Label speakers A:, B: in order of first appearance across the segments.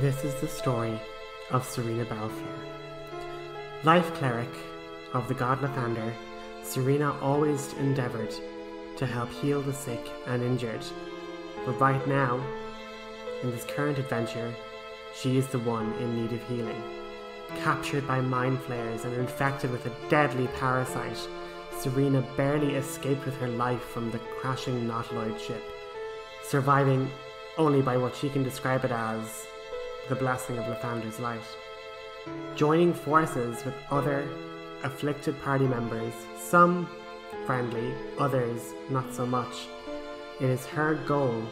A: This is the story of Serena Bellefluer. Life Cleric of the god Lathander, Serena always endeavoured to help heal the sick and injured. But right now, in this current adventure, she is the one in need of healing. Captured by mind flayers and infected with a deadly parasite, Serena barely escaped with her life from the crashing Nautiloid ship, surviving only by what she can describe it as the blessing of Lathander's light. Joining forces with other afflicted party members, some friendly, others not so much, it is her goal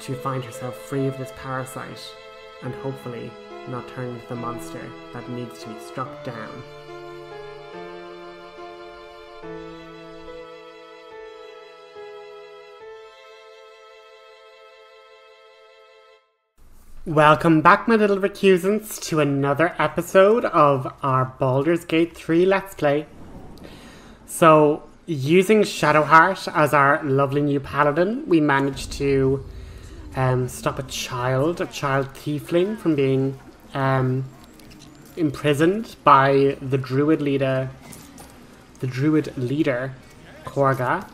A: to find herself free of this parasite and hopefully not turn into the monster that needs to be struck down. Welcome back, my little recusants, to another episode of our Baldur's Gate 3 Let's Play. So, using Shadowheart as our lovely new paladin, we managed to stop a child tiefling from being imprisoned by the druid leader, Korga,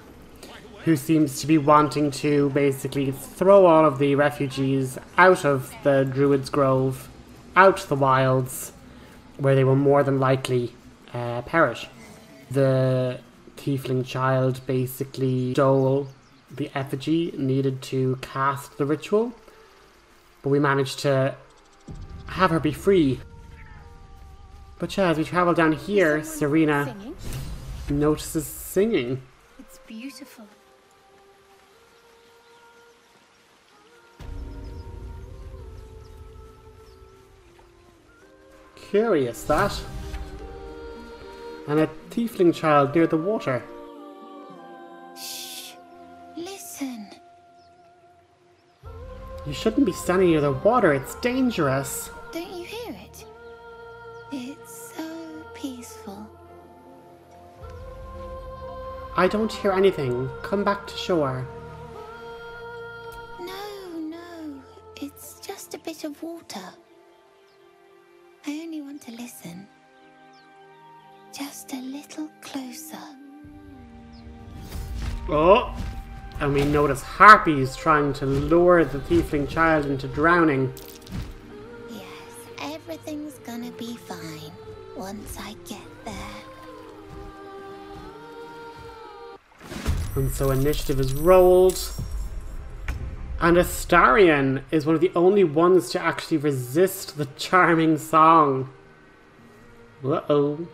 A: who seems to be wanting to basically throw all of the refugees out of the Druids Grove, out to the wilds, where they will more than likely perish. The tiefling child basically stole the effigy needed to cast the ritual, but we managed to have her be free. But yeah, as we travel down here, Serena notices singing.
B: It's beautiful.
A: Curious, that. And a tiefling child near the water.
B: Shh! Listen.
A: You shouldn't be standing near the water, it's dangerous.
B: Don't you hear it? It's so peaceful.
A: I don't hear anything. Come back to shore.
B: No. It's just a bit of water. I only want to listen. Just a little closer.
A: Oh! And we notice Harpies trying to lure the tiefling child into drowning.
B: Yes, everything's gonna be fine once I get there.
A: And so initiative is rolled. And Astarion is one of the only ones to actually resist the charming song. Uh-oh.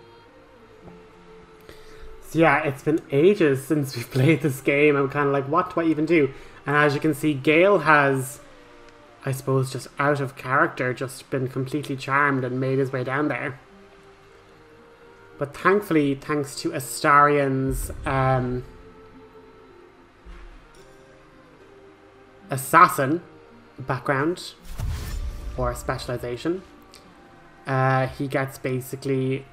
A: So yeah, it's been ages since we played this game. I'm kind of like, what do I even do? And as you can see, Gale has, I suppose, just out of character, just been completely charmed and made his way down there. But thankfully, thanks to Astarion's assassin background or specialization, he gets basically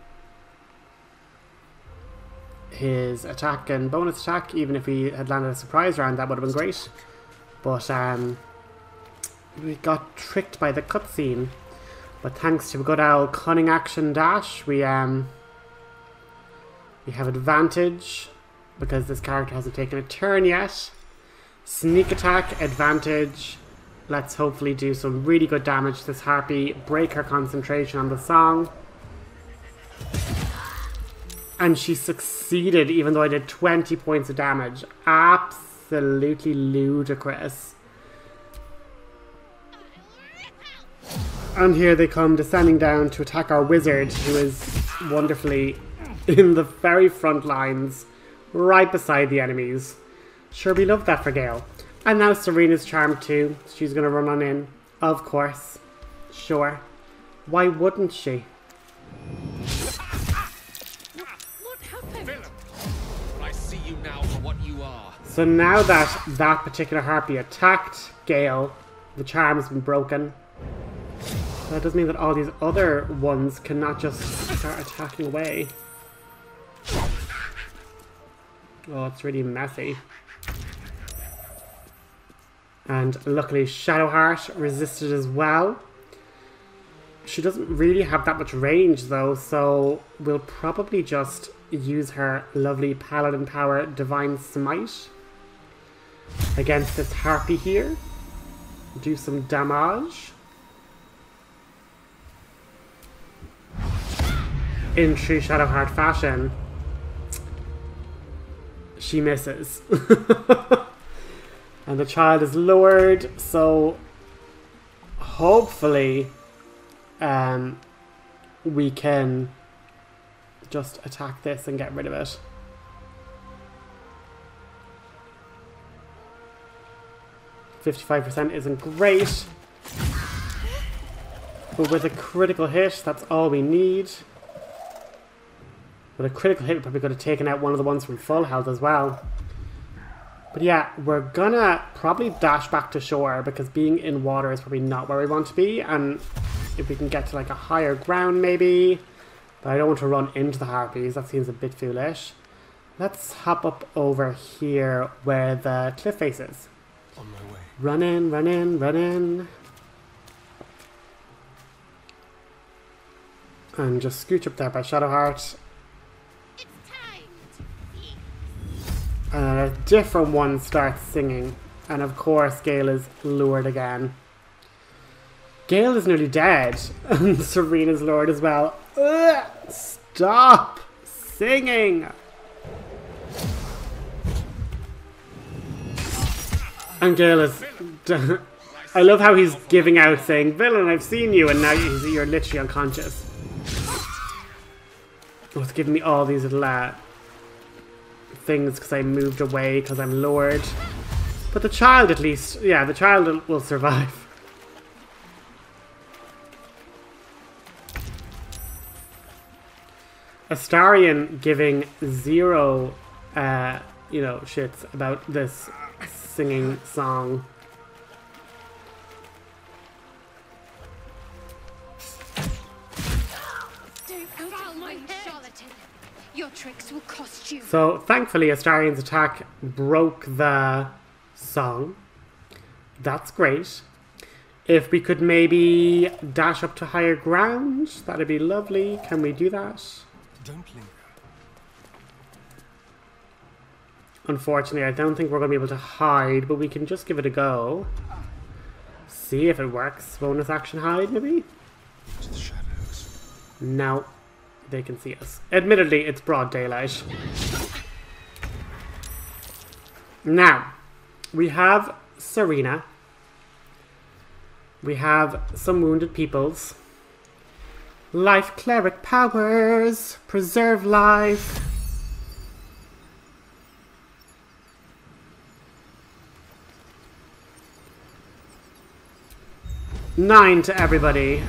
A: his attack and bonus attack. Even if he had landed a surprise round, that would have been great, but we got tricked by the cutscene. But thanks to a good old cunning action dash, we have advantage because this character hasn't taken a turn yet. Sneak attack, advantage. Let's hopefully do some really good damage to this harpy, break her concentration on the song. And she succeeded, even though I did 20 points of damage. Absolutely ludicrous. And here they come descending down to attack our wizard, who is wonderfully in the very front lines, right beside the enemies. Sure, we love that for Gale. And now Serena's charmed too. She's going to run on in. Of course. Sure. Why wouldn't she?
C: What happened? Villain! I see you now for what you are.
A: So now that that particular harpy attacked Gale, the charm's been broken. That does mean that all these other ones cannot just start attacking away. Oh, it's really messy. And luckily Shadowheart resisted as well. She doesn't really have that much range though, so we'll probably just use her lovely Paladin Power Divine Smite against this Harpy here. Do some damage. In true Shadowheart fashion, she misses. And the child is lowered, so hopefully we can just attack this and get rid of it. %55 isn't great, but with a critical hit, that's all we need. With a critical hit, we probably could have taken out one of the ones from full health as well. But yeah, we're gonna probably dash back to shore because being in water is probably not where we want to be. And if we can get to like a higher ground maybe. But I don't want to run into the Harpies. That seems a bit foolish. Let's hop up over here where the cliff face is.
D: On my way.
A: Run in, run in, run in. And just scooch up there by Shadowheart. And a different one starts singing. And of course, Gale is lured again. Gale is nearly dead. And Serena's lured as well. Ugh, stop singing. And Gale is... I love how he's giving out saying, "Villain, I've seen you," and now you're literally unconscious. Oh, it's giving me all these little things because I moved away because I'm lured. But the child at least, yeah, the child will survive. Astarion giving zero, you know, shits about this singing song.
E: Your tricks will cost you.
A: So thankfully Astarion's attack broke the song. That's great. If we could maybe dash up to higher ground, that'd be lovely. Can we do that?
D: Don't linger.
A: Unfortunately, I don't think we're going to be able to hide, but we can just give it a go. See if it works. Bonus action hide, maybe?
D: To the shadows.
A: No. They can see us. Admittedly, it's broad daylight. Now, we have Serena. We have some wounded peoples. Life Cleric powers. Preserve life. Nine to everybody.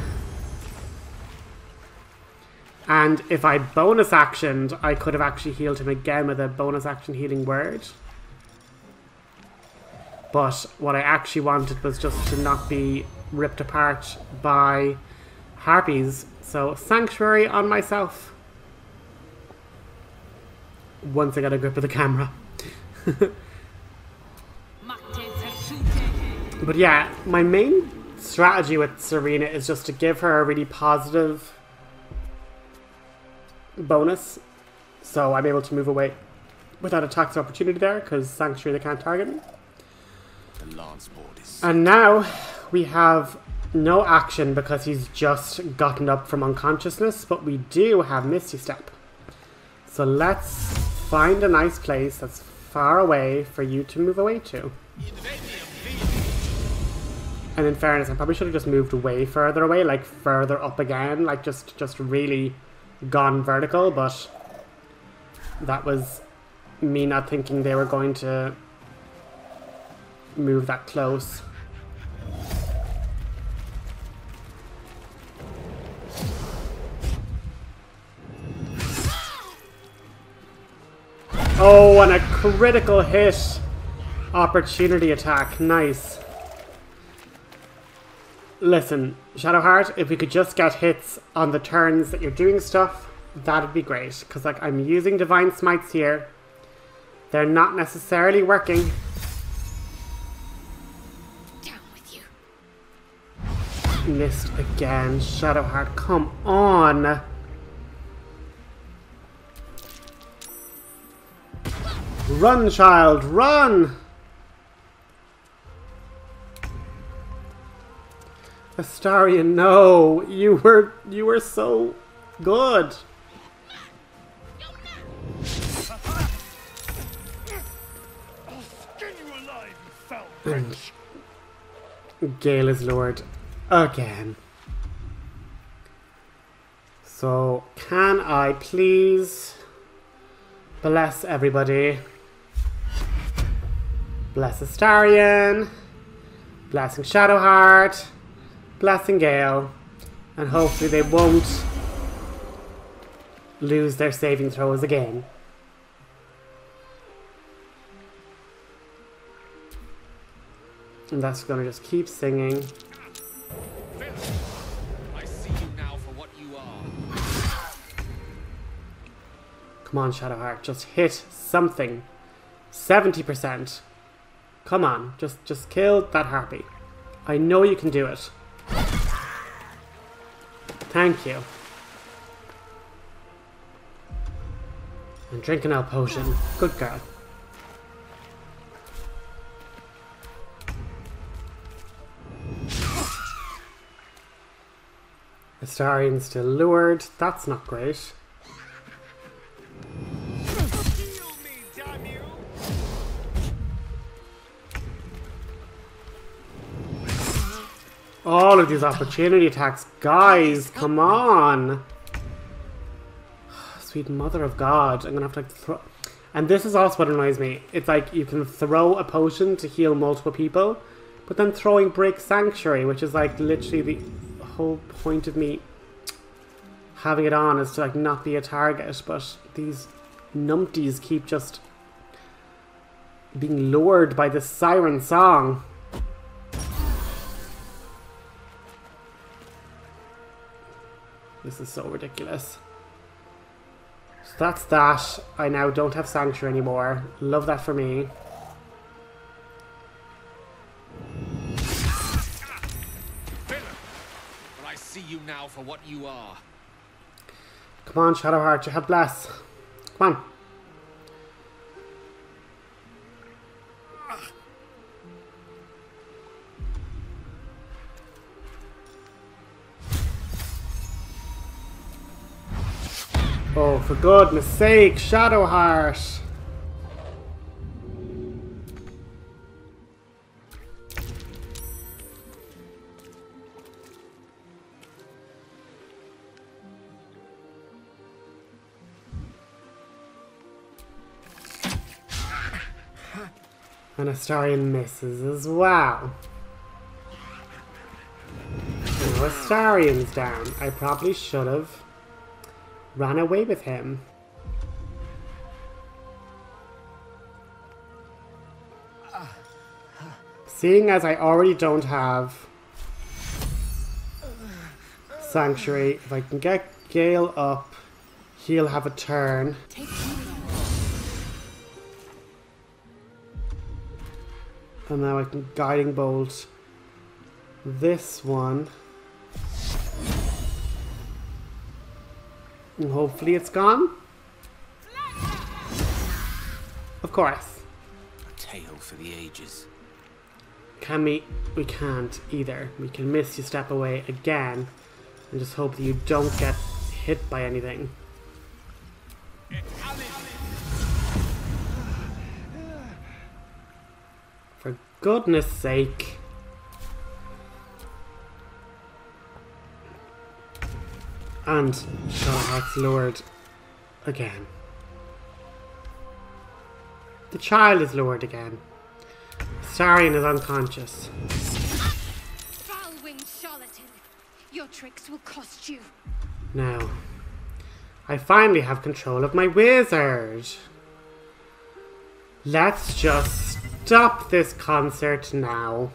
A: And if I bonus actioned, I could have actually healed him again with a bonus action healing word. But what I actually wanted was just to not be ripped apart by Harpies. So Sanctuary on myself. Once I got a grip of the camera. But yeah, my main strategy with Serena is just to give her a really positive bonus, so I'm able to move away without attacks of opportunity there because Sanctuary, they can't target me.
D: The lance board is...
A: And now we have no action because he's just gotten up from unconsciousness, but we do have Misty Step. So let's find a nice place that's far away for you to move away to. And in fairness, I probably should have just moved way further away, like further up again, like just really gone vertical, but that was me not thinking they were going to move that close. Oh, and a critical hit opportunity attack. Nice. Listen, Shadowheart, if we could just get hits on the turns that you're doing stuff, that'd be great. Because, like, I'm using Divine Smites here. They're not necessarily working. missed again. Shadowheart, come on! Run, child, run! Astarion, no! You were so good! And Gale is lured again. So, can I please bless everybody? Bless Astarion, blessing Shadowheart, blessing Gale, and hopefully they won't lose their saving throws again. And that's gonna just keep singing.
C: I see you now for what you are.
A: Come on, Shadowheart, just hit something. 70%. Come on, just kill that harpy. I know you can do it. Thank you. And drink an L potion. Good girl. Astarion's still lured. That's not great. All of these opportunity attacks. Guys, come on. Sweet mother of God. I'm going to have to like throw... And this is also what annoys me. It's like you can throw a potion to heal multiple people, but then throwing Break Sanctuary, which is like literally the whole point of me having it on is to like not be a target, but these numpties keep just being lured by this siren song. This is so ridiculous. So that's that. I now don't have Sanctuary anymore. Love that for me.
C: But I see you now for what you are.
A: Come on, Shadowheart, you have Bless. Come on. Oh, for goodness sake, Shadowheart! And Astarion misses as well. Now Astarion's down. I probably should have ran away with him. Seeing as I already don't have Sanctuary, if I can get Gale up, he'll have a turn. And now I can Guiding Bolt this one. And hopefully it's gone. Of course.
D: A tale for the ages.
A: Can we? We can't either. We can miss you step away again and just hope that you don't get hit by anything. For goodness sake. And Shadowheart's lured again. The child is lured again. Astarion is unconscious.
E: Foul-winged charlatan. Your tricks will cost you.
A: Now, I finally have control of my wizard. Let's just stop this concert now.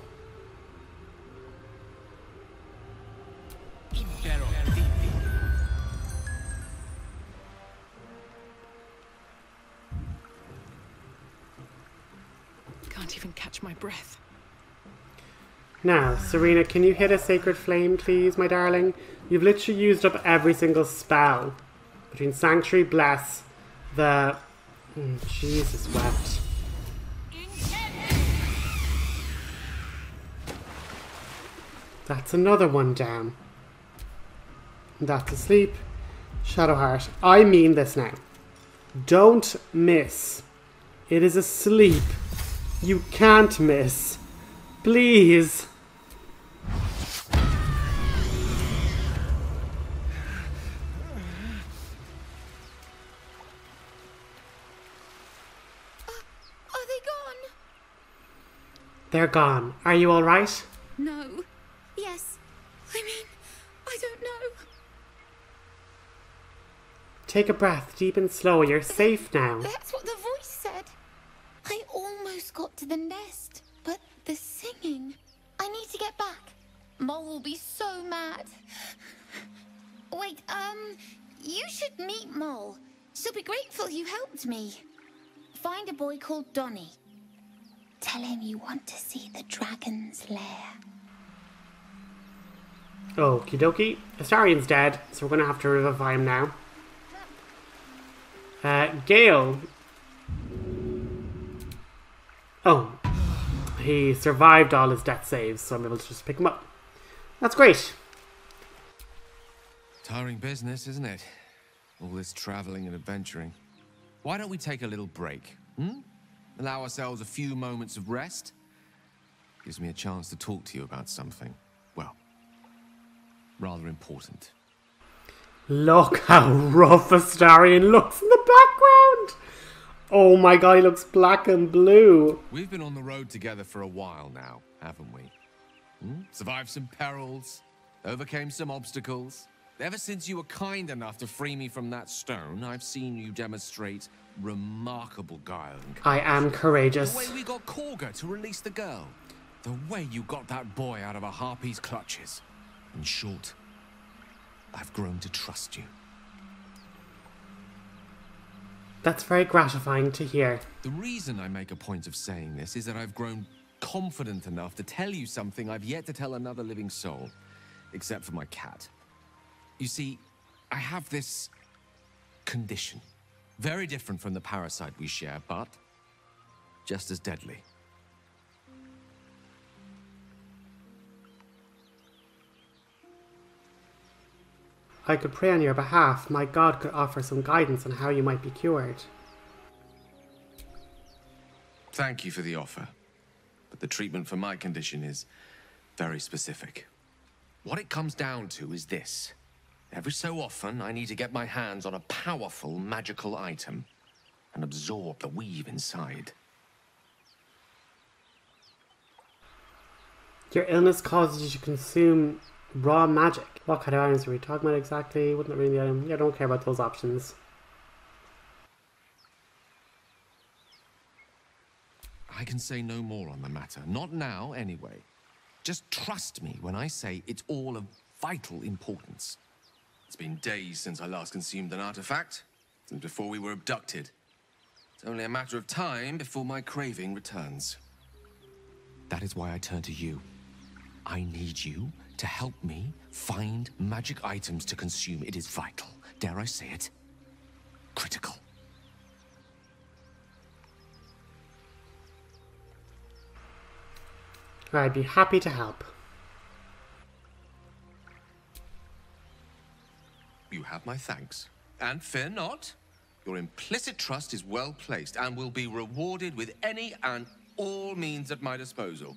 F: Can't even catch my breath.
A: Now, Serena, can you hit a sacred flame, please, my darling? You've literally used up every single spell. Between Sanctuary, Bless, the... Jesus wept. That's another one down. That's asleep. Shadowheart. I mean this now. Don't miss. It is asleep. You can't miss. Please.
B: Are they gone?
A: They're gone. Are you all right?
E: No. Yes. I mean, I don't know.
A: Take a breath, deep and slow. You're safe now.
B: That's what the voice said. I almost got to the nest, but the singing. I need to get back. Mole will be so mad. Wait, you should meet Mole. She'll be grateful you helped me. Find a boy called Donny. Tell him you want to see the dragon's lair.
A: Okie dokie. Astarion's dead, so we're going to have to revivify him now. Gale. Oh. He survived all his death saves, so I'm able to just pick him up. That's great.
D: Tiring business, isn't it? All this traveling and adventuring. Why don't we take a little break? Allow ourselves a few moments of rest? Gives me a chance to talk to you about something, well, rather important.
A: Look how rough Astarion looks in the background. Oh my god, he looks black and blue.
D: We've been on the road together for a while now, haven't we? Survived some perils, overcame some obstacles. Ever since you were kind enough to free me from that stone, I've seen you demonstrate remarkable guile and
A: I am courageous.
D: the way we got Korga to release the girl. The way you got that boy out of a Harpie's clutches. In short, I've grown to trust you.
A: That's very gratifying to hear.
D: The reason I make a point of saying this is that I've grown confident enough to tell you something I've yet to tell another living soul, except for my cat. You see, I have this condition. Very different from the parasite we share, but just as deadly.
A: I could pray on your behalf. My god could offer some guidance on how you might be cured.
D: Thank you for the offer, but the treatment for my condition is very specific. What it comes down to is this. Every so often, I need to get my hands on a powerful magical item and absorb the weave inside.
A: Your illness causes you to consume raw magic. What kind of items are we talking about exactly? Wouldn't it really the item? Yeah, I don't care about those options.
D: I can say no more on the matter. Not now, anyway. Just trust me when I say it's all of vital importance. It's been days since I last consumed an artifact, since before we were abducted. It's only a matter of time before my craving returns. That is why I turn to you. I need you to help me find magic items to consume. It is vital. Dare I say it? Critical.
A: I'd be happy to help.
D: You have my thanks. And fear not. Your implicit trust is well placed and will be rewarded with any and all means at my disposal.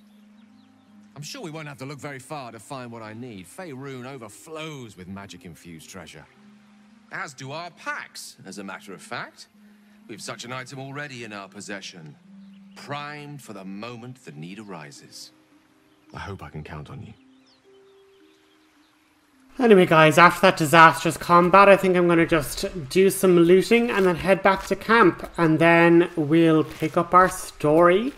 D: I'm sure we won't have to look very far to find what I need. Faerun overflows with magic-infused treasure. As do our packs, as a matter of fact. We've such an item already in our possession. Primed for the moment the need arises. I hope I can count on you.
A: Anyway guys, after that disastrous combat, I think I'm going to just do some looting and then head back to camp. And then we'll pick up our story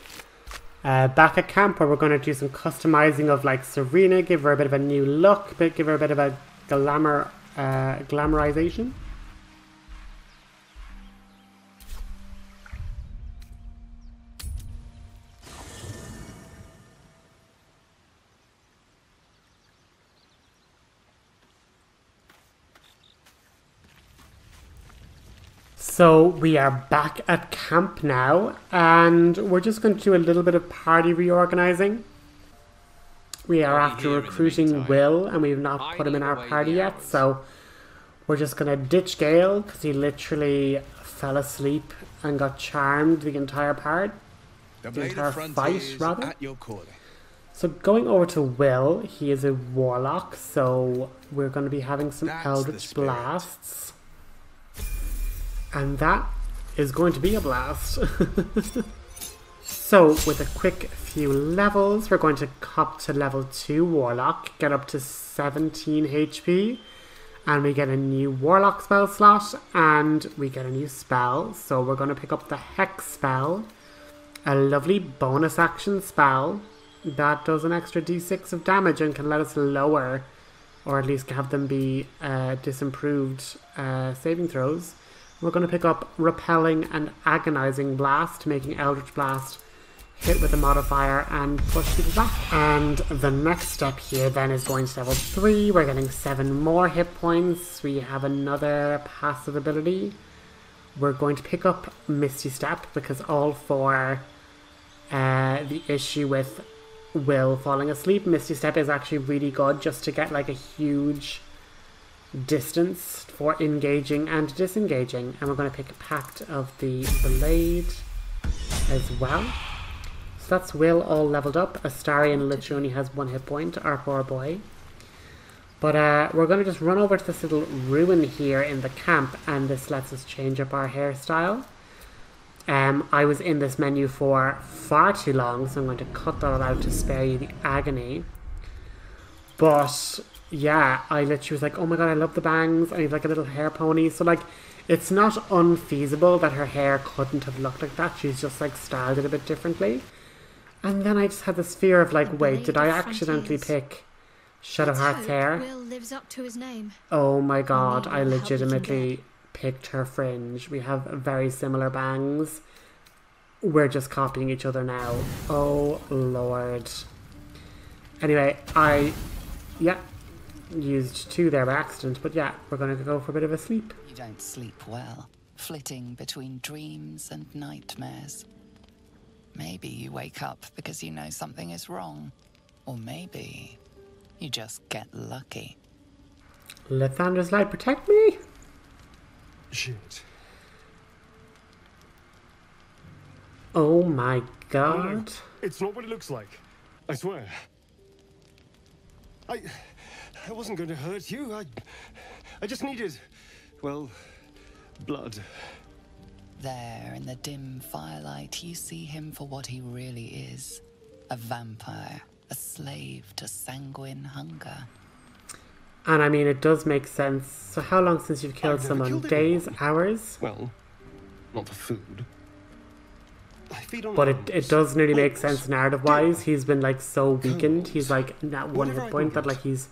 A: back at camp, where we're going to do some customizing of like Serena, give her a bit of a new look, but give her a bit of a glamorization. So we are back at camp now, and we're just going to do a little bit of party reorganizing. We are after recruiting Will, and we've not put him in our party yet, so we're just going to ditch Gale, because he literally fell asleep and got charmed the entire part. The entire fight, rather. So going over to Will, he is a warlock, so we're going to be having some Eldritch Blasts. And that is going to be a blast. So with a quick few levels, we're going to hop to level 2 Warlock, get up to 17 HP, and we get a new Warlock spell slot, and we get a new spell. So we're going to pick up the Hex spell, a lovely bonus action spell that does an extra d6 of damage and can let us lower, or at least have them be disimproved saving throws. We're going to pick up Repelling and Agonizing Blast, making Eldritch Blast hit with a modifier and push people back. And the next step here then is going to level 3. We're getting 7 more hit points. We have another passive ability. We're going to pick up Misty Step, because all for the issue with Will falling asleep, Misty Step is actually really good just to get like a huge distance for engaging and disengaging. And we're going to pick a Pact of the Blade as well. So that's Will all leveled up. Astarion literally only has 1 hit point, our poor boy. But we're going to just run over to this little ruin here in the camp, and this lets us change up our hairstyle. I was in this menu for far too long, so I'm going to cut that out to spare you the agony. But yeah, I literally was like, oh my god, I love the bangs. I need like a little hair pony. So like, it's not unfeasible that her hair couldn't have looked like that. She's just like styled it a bit differently. And then I just had this fear of like, wait, did I accidentally pick Shadowheart's hair?
E: Will lives up to his name.
A: Oh my god, I legitimately picked her fringe. We have very similar bangs. We're just copying each other now. Oh lord. Anyway, yeah, used 2 there by accident, but yeah, we're going to go for a bit of a sleep.
F: You don't sleep well, flitting between dreams and nightmares. Maybe you wake up because you know something is wrong, or maybe you just get lucky.
A: Lathander's light protect me?
G: Shit.
A: Oh my god.
G: No, it's not what it looks like. I swear. I wasn't going to hurt you. I just needed, well, blood.
F: There, in the dim firelight, you see him for what he really is. A vampire, a slave to sanguine hunger.
A: And I mean, it does make sense. So how long since you've killed someone? Days? Hours?
G: Well, not for food. I feed on
A: but it does nearly make sense narrative-wise. He's been like so weakened. He's like at 1 hit point that like he's...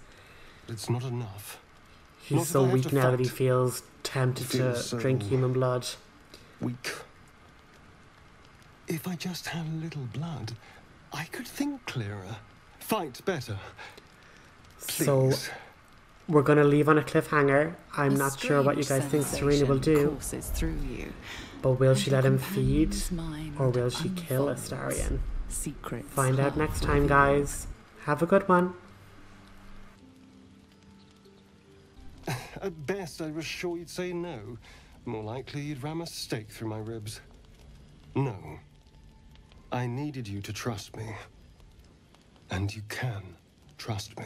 G: It's not enough.
A: He's so weak now that he feels tempted to drink human blood.
G: Weak. If I just had a little blood, I could think clearer, fight better. Please.
A: So we're going to leave on a cliffhanger. I'm not sure what you guys think Serena will do. But will she let him feed, or will she kill Astarion? Find out next time, guys. Have a good one.
G: At best, I was sure you'd say no. More likely, you'd ram a stake through my ribs. No. I needed you to trust me. And you can trust me.